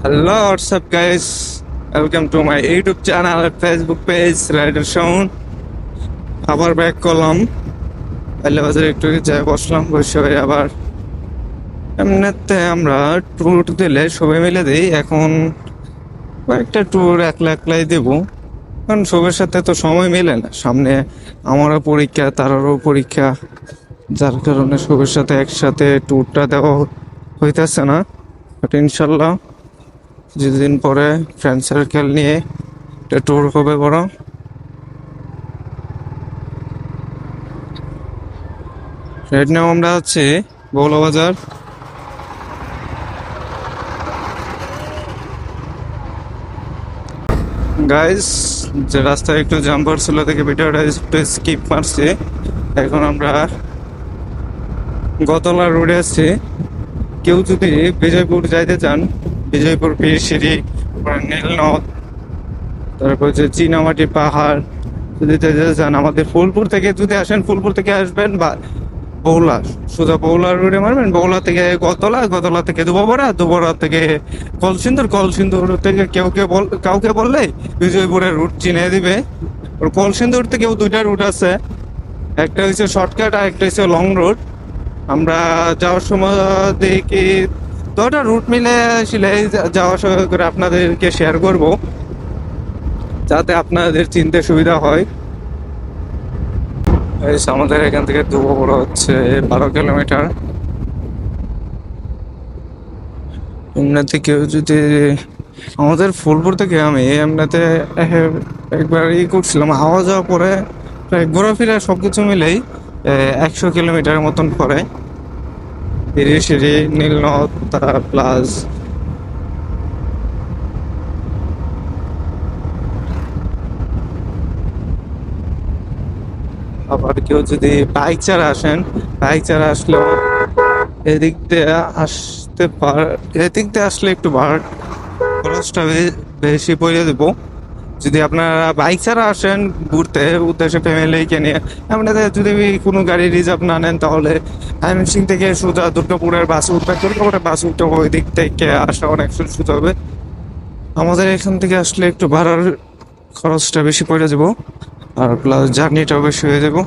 Hello, what's up, guys? Welcome to my YouTube channel and Facebook page, Rider Sound. আবার back করলাম। পয়লা বাজারে একটু যাই বসলাম, বসে হয়ে আবার এমনিতে আমরা ট্যুর দিলে সবাই মিলে দিই। এখন কয়েকটা ট্যুর একলা একলাই দেবো, কারণ সবার সাথে তো সময় মেলে না। সামনে আমারও পরীক্ষা, তারও পরীক্ষা, যার কারণে সবার সাথে একসাথে ট্যুরটা দেওয়া হইতেছে না। বাট ইনশাল্লাহ কিছুদিন পরে ফ্রেন্ড সার্কেল নিয়ে একটা ট্যুর হবে বড়। রাইট নাও আমরা হচ্ছে বৌলাবাজার। গাইস, যে রাস্তায় একটু জাম পড়ছিল থেকে ভিডিওটা একটু স্কিপ মারছে। এখন আমরা গতলা রোডে আছি। কেউ যদি বিজয়পুর যাইতে চান, বিজয়পুর পীরসিঁড়ি, নীলনদ, তারপর যে চীনামাটি পাহাড় যদি যেতে চান, আমাদের ফুলপুর থেকে যদি আসেন, ফুলপুর থেকে আসবেন বা বৌলা, সোজা বৌলা রোডে মারবেন। বৌলা থেকে গতলা, গতলা থেকে দুবাবরা, দুবাবরা থেকে কলসিন্দুর, কলসিন্দুর থেকে কাউকে বললে বিজয়পুরের রুট চিনে দিবে। ওর কলসিন্দুর থেকেও দুইটা রুট আছে, একটা হচ্ছে শর্টকাট আর একটা হচ্ছে লং রুট। আমরা যাওয়ার সময় দেখি দুটা রুট মিলে আসলে যাওয়ার সময় করে আপনাদেরকে শেয়ার করব, যাতে আপনাদের চিনতে সুবিধা হয়। আমাদের এখান থেকে দুবাবরা হচ্ছে 12 কিলোমিটার। এমনিতে কেউ যদি আমাদের ফুলপুর থেকে আমি এমনিতে একবার করছিলাম, আওয়া যাওয়া পরে প্রায় ঘোরাফেরা সব কিছু মিলেই 100 কিলোমিটার মতন পরে। সিঁড়ি নীলনদ প্লাস আবার কেউ যদি বাইক চারা আসেন, বাইক চারা আসলেও এদিক দিয়ে আসতে এদিক দিয়ে আসলে একটু খরচটা বেশি পড়ে দেবো। যদি আপনারা বাইক ছাড়া আসেন ঘুরতে উদ্দেশ্যে, ফ্যামিলিকে নিয়ে, আপনাদের যদি কোনো গাড়ি রিজার্ভ না নেন, তাহলে ময়মনসিংহ থেকে সোজা দুর্গাপুরের বাসে উঠবেন। দুর্গাপুরের বাসে উঠতে ওই দিক থেকে আসা অনেক সুবিধা হবে। আমাদের এখান থেকে আসলে একটু ভাড়ার খরচটা বেশি পড়ে যাবো, আর প্লাস জার্নিটাও বেশি হয়ে যাবো।